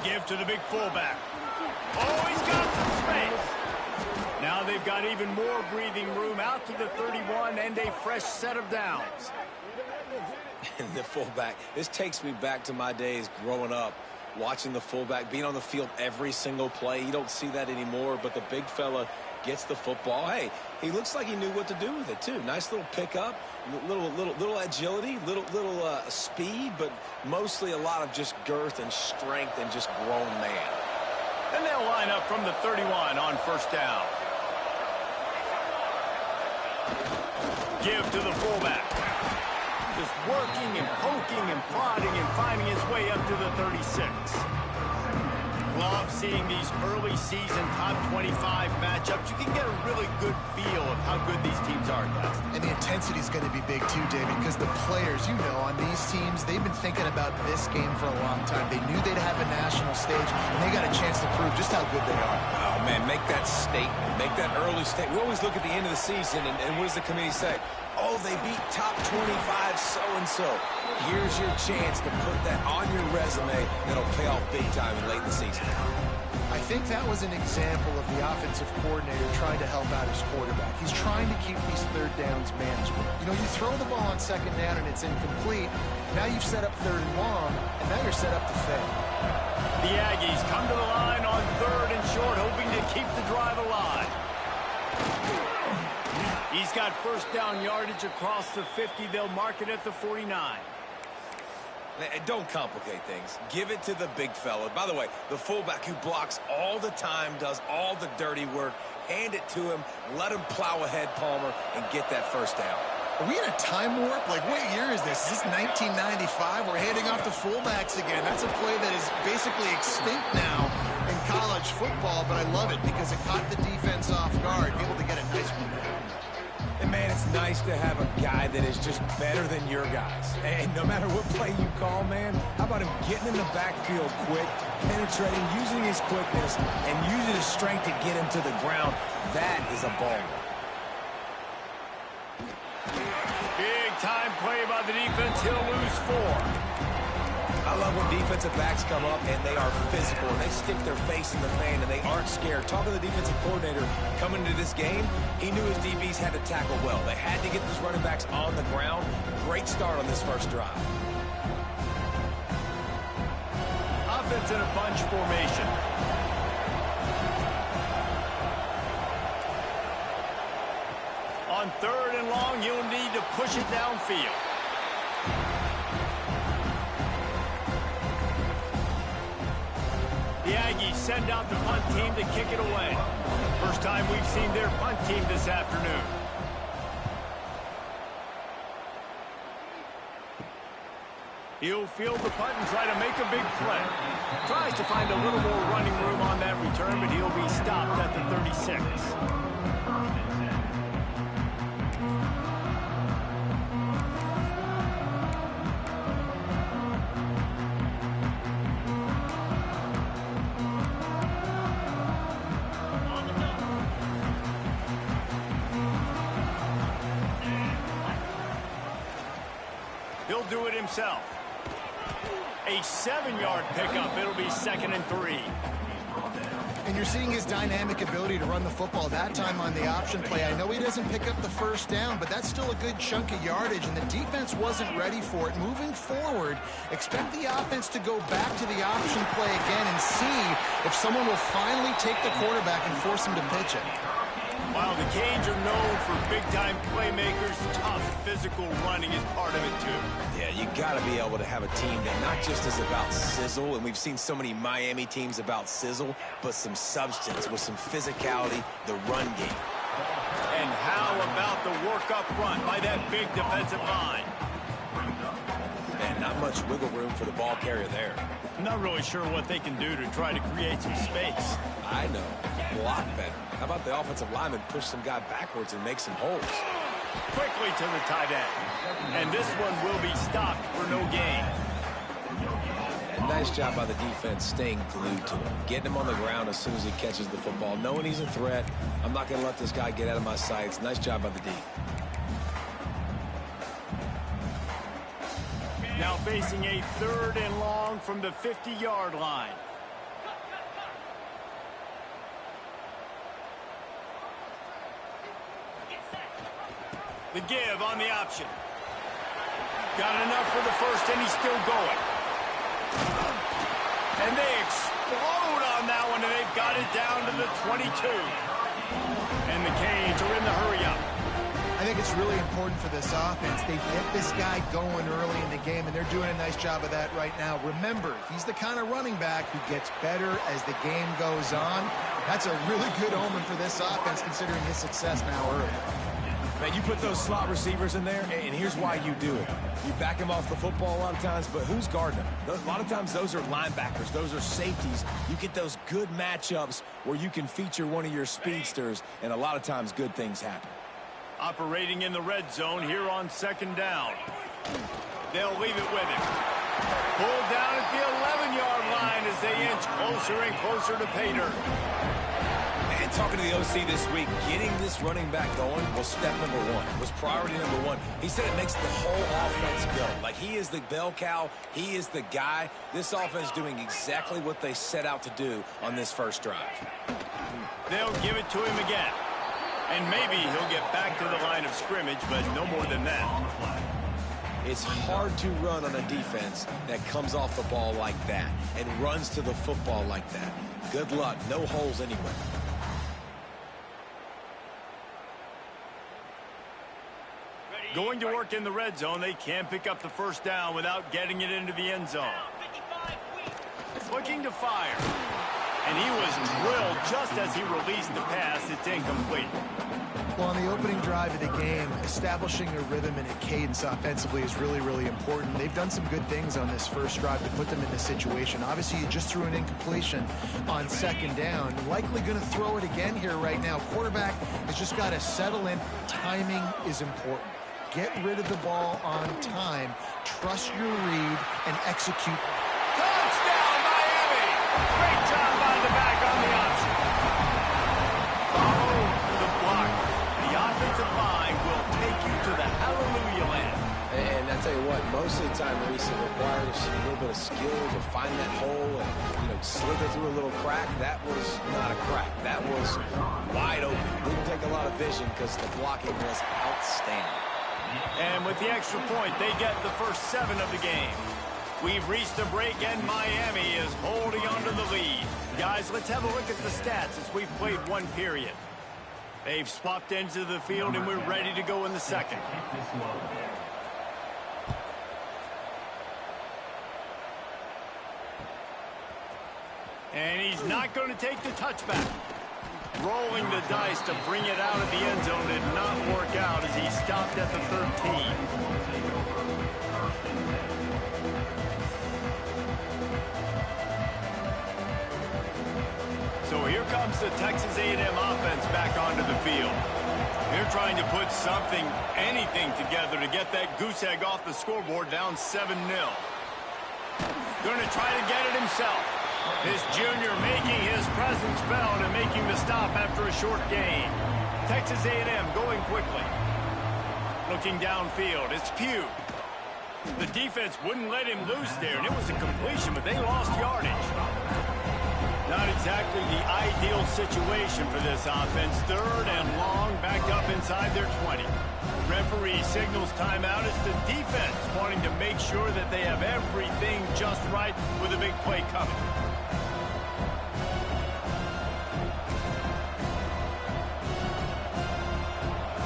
give to the big fullback. Oh, he's got some space. Now they've got even more breathing room out to the 31 and a fresh set of downs. And the fullback, this takes me back to my days growing up, watching the fullback being on the field every single play. You don't see that anymore, but the big fella gets the football. Hey, he looks like he knew what to do with it, too. Nice little pickup, little agility, little speed, but mostly a lot of just girth and strength and just grown man. And they'll line up from the 31 on first down. Give to the fullback. Just working and poking and prodding and finding his way up to the 36. Love seeing these early season top 25 matchups. You can get a really good feel of how good these teams are, guys. And the intensity is going to be big too, David, because the players, you know, on these teams, they've been thinking about this game for a long time. They knew they'd have a national stage, and they got a chance to prove just how good they are. Oh, man, make that statement. Make that early statement. We always look at the end of the season, and what does the committee say? Oh, they beat top 25 so-and-so. Here's your chance to put that on your resume that'll pay off big time in late in the season. I think that was an example of the offensive coordinator trying to help out his quarterback. He's trying to keep these third downs manageable. You know, you throw the ball on second down and it's incomplete. Now you've set up third and long, and now you're set up to fail. The Aggies come to the line on third and short, hoping to keep the drive alive. He's got first down yardage across the 50. They'll mark it at the 49. Don't complicate things. Give it to the big fella. By the way, the fullback who blocks all the time, does all the dirty work. Hand it to him. Let him plow ahead, Palmer, and get that first down. Are we in a time warp? Like, what year is this? Is this 1995? We're handing off to fullbacks again. That's a play that is basically extinct now in college football, but I love it because it caught the defense off guard, able to get a nice one there. And, man, it's nice to have a guy that is just better than your guys. And no matter what play you call, man, how about him getting in the backfield quick, penetrating, using his quickness, and using his strength to get him to the ground? That is a ball. Big-time play by the defense. He'll lose 4. I love when defensive backs come up and they are physical and they stick their face in the fan and they aren't scared. Talking to the defensive coordinator coming into this game, he knew his DBs had to tackle well. They had to get these running backs on the ground. Great start on this first drive. Offense in a bunch formation. On third and long, you'll need to push it downfield. The Aggies send out the punt team to kick it away. First time we've seen their punt team this afternoon. He'll field the punt and try to make a big play. Tries to find a little more running room on that return, but he'll be stopped at the 36. He'll do it himself. A 7-yard pickup. It'll be 2nd and 3. And you're seeing his dynamic ability to run the football that time on the option play. I know he doesn't pick up the first down, but that's still a good chunk of yardage, and the defense wasn't ready for it. Moving forward, expect the offense to go back to the option play again and see if someone will finally take the quarterback and force him to pitch it. While the Canes are known for big-time playmakers, tough physical running is part of it, too. Yeah, you got to be able to have a team that not just is about sizzle, and we've seen so many Miami teams about sizzle, but some substance with some physicality, the run game. And how about the work up front by that big defensive line? Man, not much wiggle room for the ball carrier there. I'm not really sure what they can do to try to create some space. I know. Block better. How about the offensive lineman push some guy backwards and make some holes? Quickly to the tight end. And this one will be stopped for no gain. And nice job by the defense staying glued to him. Getting him on the ground as soon as he catches the football. Knowing he's a threat. I'm not going to let this guy get out of my sights. Nice job by the D. Now facing a 3rd and long from the 50-yard line. The give on the option. Got enough for the first, and he's still going. And they explode on that one, and they've got it down to the 22. And the Canes are in the hurry-up. I think it's really important for this offense. They get this guy going early in the game, and they're doing a nice job of that right now. Remember, he's the kind of running back who gets better as the game goes on. That's a really good omen for this offense, considering his success now early. Man, you put those slot receivers in there, and here's why you do it. You back him off the football a lot of times, but who's guarding him? A lot of times those are linebackers. Those are safeties. You get those good matchups where you can feature one of your speedsters, and a lot of times good things happen. Operating in the red zone here on second down. They'll leave it with him. Pulled down at the 11-yard line as they inch closer and closer to pay dirt. And talking to the OC this week, getting this running back going was step number one, was priority number one. He said it makes the whole offense go. Like, he is the bell cow. He is the guy. This offense doing exactly what they set out to do on this first drive. They'll give it to him again. And maybe he'll get back to the line of scrimmage, but no more than that. It's hard to run on a defense that comes off the ball like that and runs to the football like that. Good luck. No holes anywhere. Going to work in the red zone, they can't pick up the first down without getting it into the end zone. Looking to fire. And he was drilled just as he released the pass. It's incomplete. Well, on the opening drive of the game, establishing a rhythm and a cadence offensively is really, really important. They've done some good things on this first drive to put them in this situation. Obviously, you just threw an incompletion on second down. Likely going to throw it again here right now. Quarterback has just got to settle in. Timing is important. Get rid of the ball on time. Trust your read and execute. Touchdown, Miami! Great job by the back on the option. Follow the block. The offensive line will take you to the hallelujah land. And I tell you what, most of the time, Reese, it requires a little bit of skill to find that hole and, slither through a little crack. That was not a crack. That was wide open. Didn't take a lot of vision because the blocking was outstanding. And with the extra point, they get the first 7 of the game. We've reached a break, and Miami is holding on to the lead. Guys, let's have a look at the stats as we've played one period. They've swapped ends of the field, and we're ready to go in the second. And he's not going to take the touchback. Rolling the dice to bring it out of the end zone did not work out as he stopped at the 13. So here comes the Texas A&M offense back onto the field. They're trying to put something, anything together to get that goose egg off the scoreboard down 7-0. Going to try to get it himself. This junior making his presence felt and making the stop after a short gain. Texas A&M going quickly. Looking downfield, it's Pugh. The defense wouldn't let him loose there, and it was a completion, but they lost yardage. Not exactly the ideal situation for this offense. 3rd and long, backed up inside their 20. Referee signals timeout. It's the defense wanting to make sure that they have everything just right with a big play coming.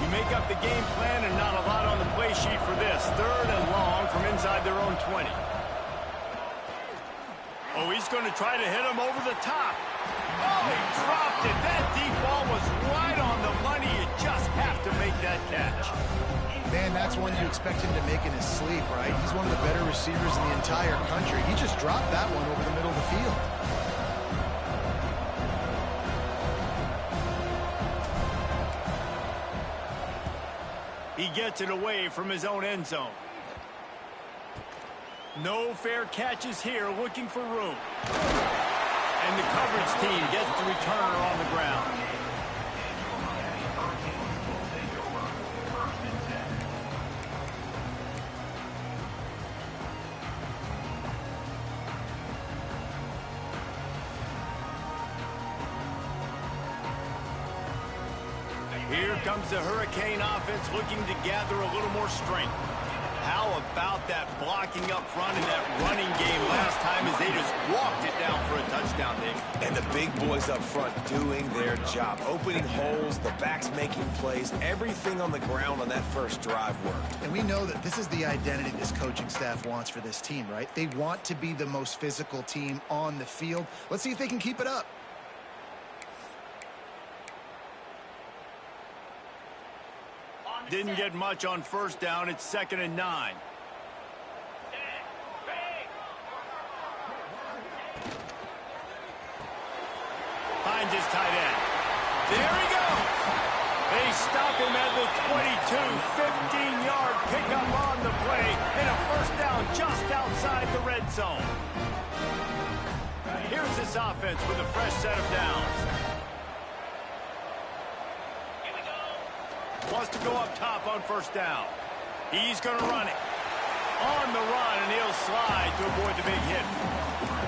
You make up the game plan and not a lot on the play sheet for this. 3rd and long from inside their own 20. Oh, he's going to try to hit him over the top. Oh, he dropped it. That deep ball was right on the money. You just have to make that catch. Man, that's one you expect him to make in his sleep, right? He's one of the better receivers in the entire country. He just dropped that one over the middle of the field. He gets it away from his own end zone. No fair catches here, looking for room. And the coverage team gets the returner on the ground. Here comes the Hurricane offense looking to gather a little more strength. How about that blocking up front in that running game last time as they just walked it down for a touchdown, Nick? And the big boys up front doing their job. Opening holes, the backs making plays, everything on the ground on that first drive worked. And we know that this is the identity this coaching staff wants for this team, right? They want to be the most physical team on the field. Let's see if they can keep it up. Didn't get much on first down. It's 2nd and 9. Finds his tight end. There he goes. They stop him at the 22. 15-yard pickup on the play and a first down just outside the red zone. Here's this offense with a fresh set of downs. Wants to go up top on first down. He's going to run it. On the run, and he'll slide to avoid the big hit.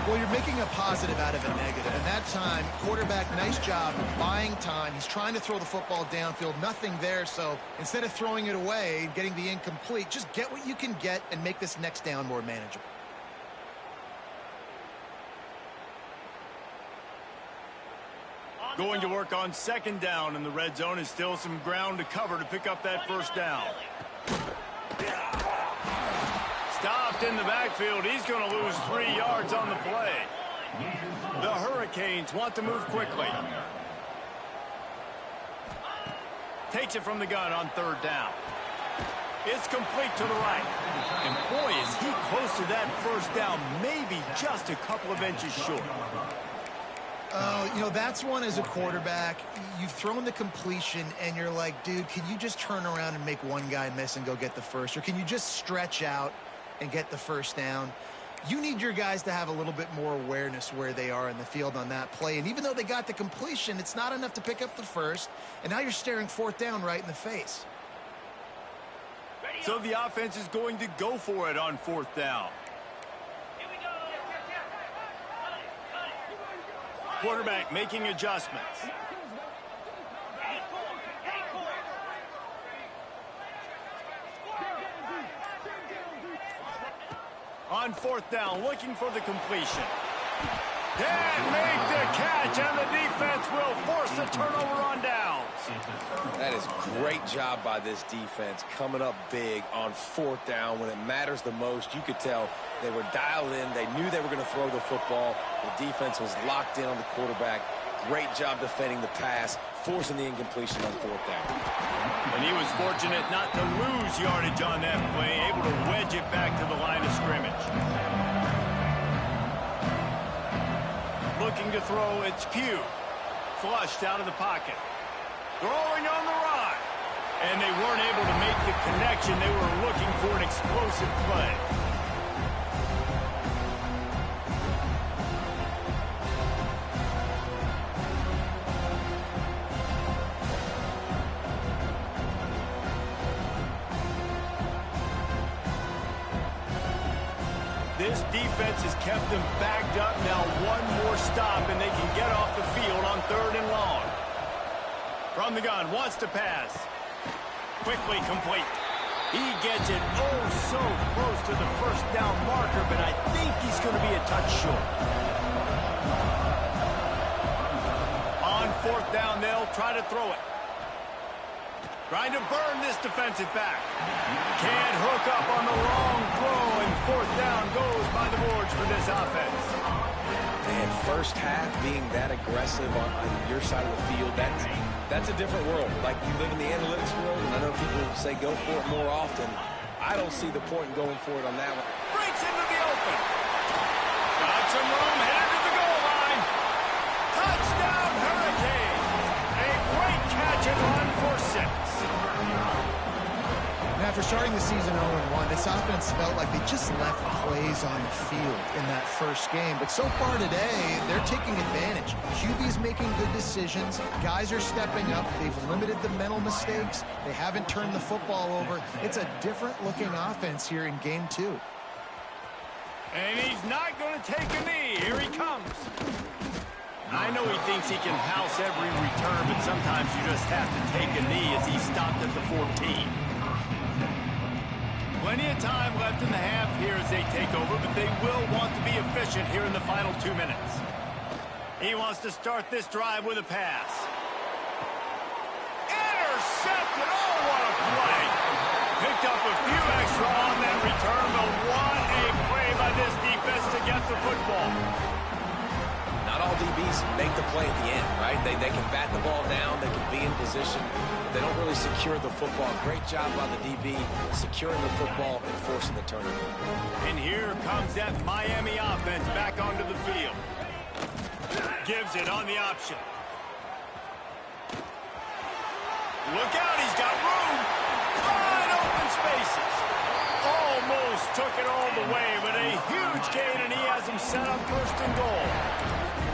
Well, you're making a positive out of a negative. And that time, quarterback, nice job buying time. He's trying to throw the football downfield. Nothing there, so instead of throwing it away, getting the incomplete, just get what you can get and make this next down more manageable. Going to work on 2nd down in the red zone, and still some ground to cover to pick up that first down. Stopped in the backfield. He's going to lose 3 yards on the play. The Hurricanes want to move quickly. Takes it from the gun on 3rd down. It's complete to the right. And boy, is he close to that first down, maybe just a couple of inches short. You know, that's one as a quarterback. You've thrown the completion, and you're like, dude, can you just turn around and make one guy miss and go get the first? Or can you just stretch out and get the first down? You need your guys to have a little bit more awareness where they are in the field on that play. And even though they got the completion, it's not enough to pick up the first. And now you're staring 4th down right in the face. So the offense is going to go for it on 4th down. Quarterback making adjustments. On 4th down, looking for the completion. Can't make the catch, and the defense will force the turnover on downs. That is great job by this defense, coming up big on 4th down when it matters the most. You could tell they were dialed in. They knew they were going to throw the football. The defense was locked in on the quarterback. Great job defending the pass, forcing the incompletion on 4th down. And he was fortunate not to lose yardage on that play, able to wedge it back to the line of scrimmage. Looking to throw, it's Pugh. Flushed out of the pocket. Throwing on the run. And they weren't able to make the connection. They were looking for an explosive play. This defense has kept them backed up. Now one more stop, and they can get off the field on 3rd and long. From the gun, wants to pass. Quickly complete. He gets it oh so close to the first down marker, but I think he's going to be a touch short. On 4th down, they'll try to throw it. Trying to burn this defensive back. Can't hook up on the long throw, and 4th down goes by the boards for this offense. Man, first half being that aggressive on your side of the field, that's a different world. Like, you live in the analytics world, and I know people say go for it more often. I don't see the point in going for it on that one. Breaks into the open. Got some room, headed to the goal line. Touchdown, Hurricane. A great catch and run for 6. Now, after starting the season 0-1, this offense felt like they just left plays on the field in that first game. But so far today, they're taking advantage. QB's making good decisions. Guys are stepping up. They've limited the mental mistakes. They haven't turned the football over. It's a different-looking offense here in Game 2. And he's not going to take a knee. Here he comes. I know he thinks he can house every return, but sometimes you just have to take a knee as he stopped at the 14. Plenty of time left in the half here as they take over, but they will want to be efficient here in the final 2 minutes. He wants to start this drive with a pass. Intercepted! Oh, what a play! Picked up a few extra on that return, but what a play by this defense to get the football. Not all DBs make the play at the end, right? They can bat the ball down, they can be in position. They don't really secure the football. Great job by the DB securing the football and forcing the turnover. And here comes that Miami offense back onto the field. Gives it on the option. Look out, he's got room. Wide open spaces. Almost took it all the way, but a huge gain, and he has him set up first and goal.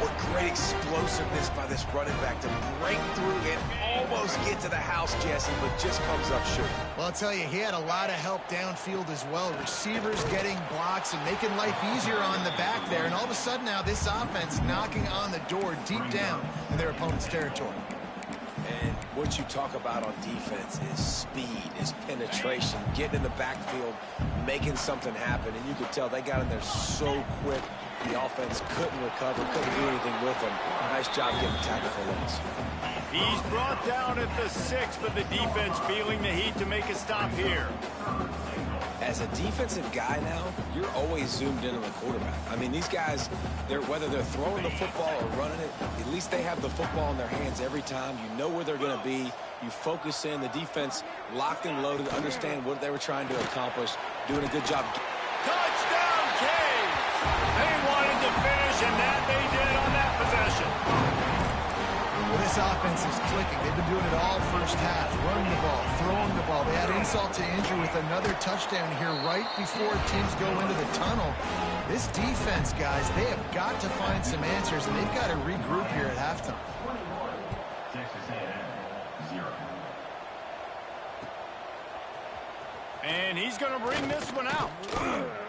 What great explosiveness by this running back to break through and almost get to the house, Jesse, but just comes up short. Well, I'll tell you, he had a lot of help downfield as well. Receivers getting blocks and making life easier on the back there. And all of a sudden now this offense knocking on the door deep down in their opponent's territory. And what you talk about on defense is speed, is penetration, getting in the backfield, making something happen. And you could tell they got in there so quick. The offense couldn't recover, couldn't do anything with them. Nice job getting the tackle for loss. He's brought down at the 6, but the defense feeling the heat to make a stop here. As a defensive guy now, you're always zoomed in on the quarterback. I mean, these guys, whether they're throwing the football or running it, at least they have the football in their hands every time. You know where they're going to be. You focus in. The defense locked and loaded, understand what they were trying to accomplish, doing a good job. Touchdown, Canes! They wanted to finish, and that they did on that possession. Well, this offense is clicking. They've been doing it all first half. Running the ball, throwing the ball. They had insult to injury with another touchdown here right before teams go into the tunnel. This defense, guys, they have got to find some answers, and they've got to regroup here at halftime. And he's going to bring this one out.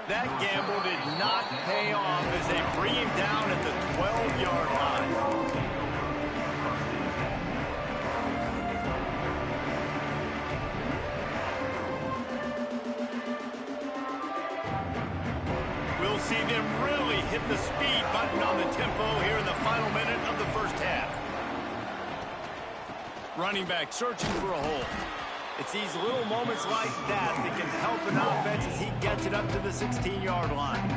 That gamble did not pay off as they bring him down at the 12-yard line. We'll see them really hit the speed button on the tempo here in the final minute of the first half. Running back searching for a hole. It's these little moments like that that can help an offense as he gets it up to the 16-yard line.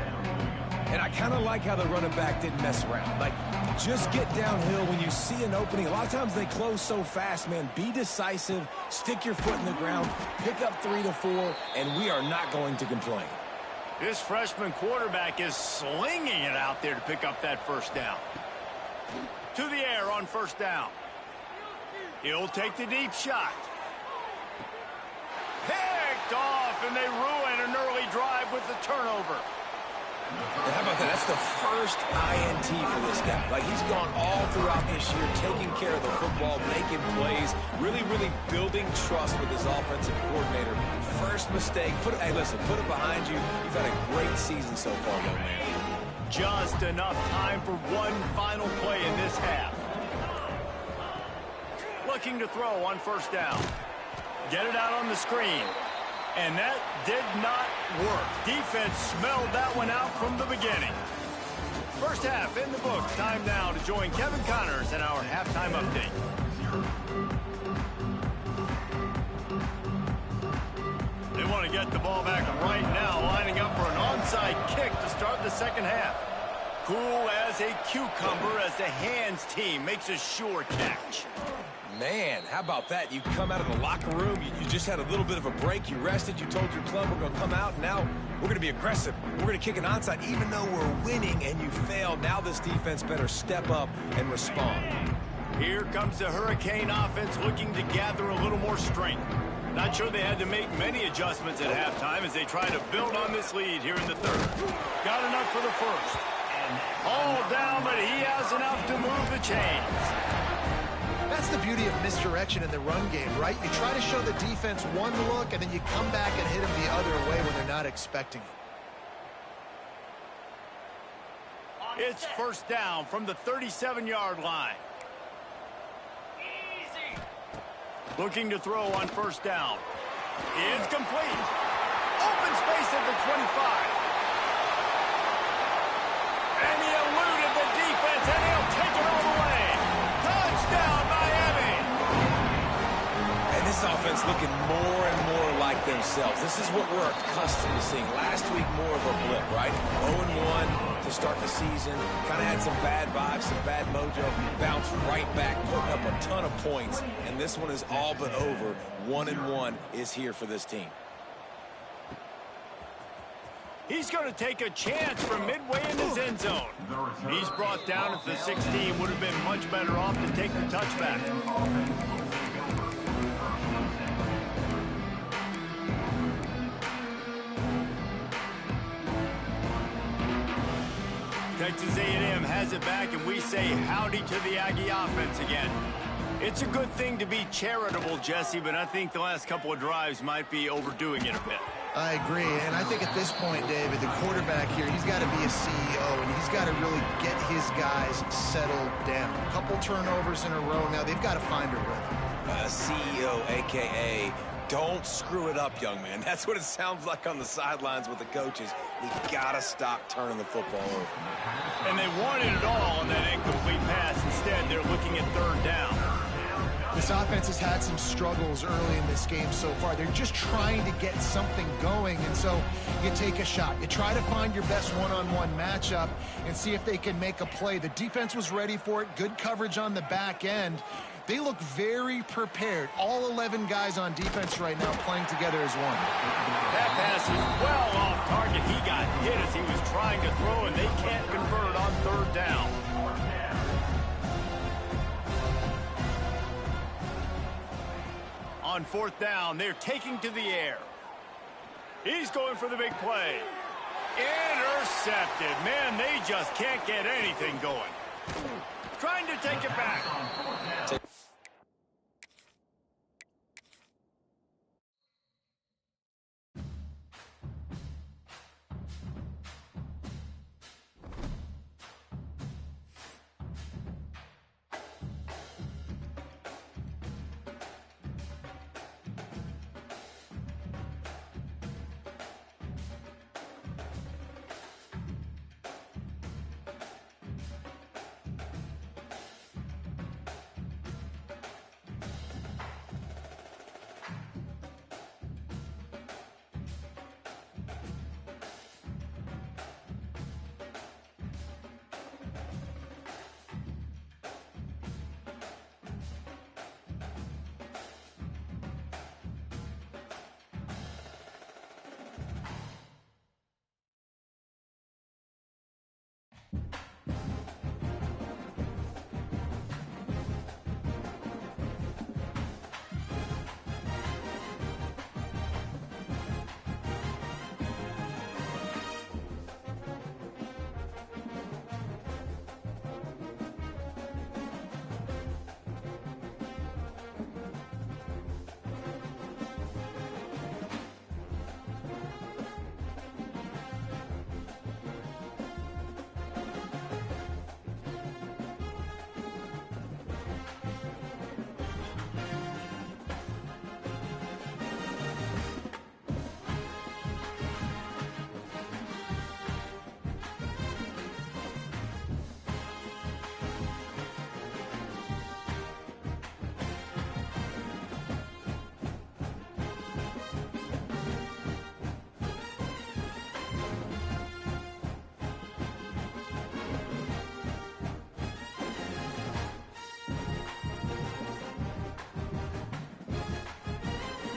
And I kind of like how the running back didn't mess around. Like, just get downhill when you see an opening. A lot of times they close so fast, man. Be decisive, stick your foot in the ground, pick up 3 to 4, and we are not going to complain. This freshman quarterback is slinging it out there to pick up that first down. To the air on first down. He'll take the deep shot. Picked off, and they ruin an early drive with the turnover. And how about that? That's the first INT for this guy. Like, he's gone all throughout this year, taking care of the football, making plays, really, really building trust with his offensive coordinator. First mistake. Hey, listen, put it behind you. You've had a great season so far, young man. Just enough time for one final play in this half. Looking to throw on first down. Get it out on the screen. And that did not work. Defense smelled that one out from the beginning. First half in the books. Time now to join Kevin Connors in our halftime update. They want to get the ball back right now, lining up for an onside kick to start the second half. Cool as a cucumber as the hands team makes a sure catch. Man, how about that? You come out of the locker room, you just had a little bit of a break, you rested, you told your club we're going to come out, and now we're going to be aggressive. We're going to kick an onside, even though we're winning and you failed. Now this defense better step up and respond. Here comes the Hurricane offense looking to gather a little more strength. Not sure they had to make many adjustments at halftime as they try to build on this lead here in the third. Got enough for the first. All down, but he has enough to move the chains. That's the beauty of misdirection in the run game, right? You try to show the defense one look, and then you come back and hit them the other way when they're not expecting it. It's first down from the 37-yard line. Looking to throw on first down. It's complete. Open space at the 25. And he eluded the defense, and he'll take it all the way. Touchdown, Miami! And this offense looking more and more like themselves. This is what we're accustomed to seeing. Last week, more of a blip, right? 0-1 to start the season. Kind of had some bad vibes, some bad mojo. Bounced right back, putting up a ton of points. And this one is all but over. 1-1 is here for this team. He's going to take a chance from midway in his end zone. He's brought down at the 16. Would have been much better off to take the touchback. Texas A&M has it back, and we say howdy to the Aggie offense again. It's a good thing to be charitable, Jesse, but I think the last couple of drives might be overdoing it a bit. I agree, and I think at this point, David, the quarterback here, he's got to be a CEO, and he's got to really get his guys settled down. A couple turnovers in a row now. They've got to find a rhythm. CEO, a.k.a. don't screw it up, young man. That's what it sounds like on the sidelines with the coaches. We got to stop turning the football over. And they wanted it all on that incomplete pass. Instead, they're looking at third down. This offense has had some struggles early in this game so far. They're just trying to get something going, and so you take a shot. You try to find your best one-on-one matchup and see if they can make a play. The defense was ready for it. Good coverage on the back end. They look very prepared. All 11 guys on defense right now playing together as one. That pass is well off target. He got hit as he was trying to throw, and they can't convert it on third down. On fourth down, they're taking to the air. He's going for the big play. Intercepted. Man, they just can't get anything going. Trying to take it back.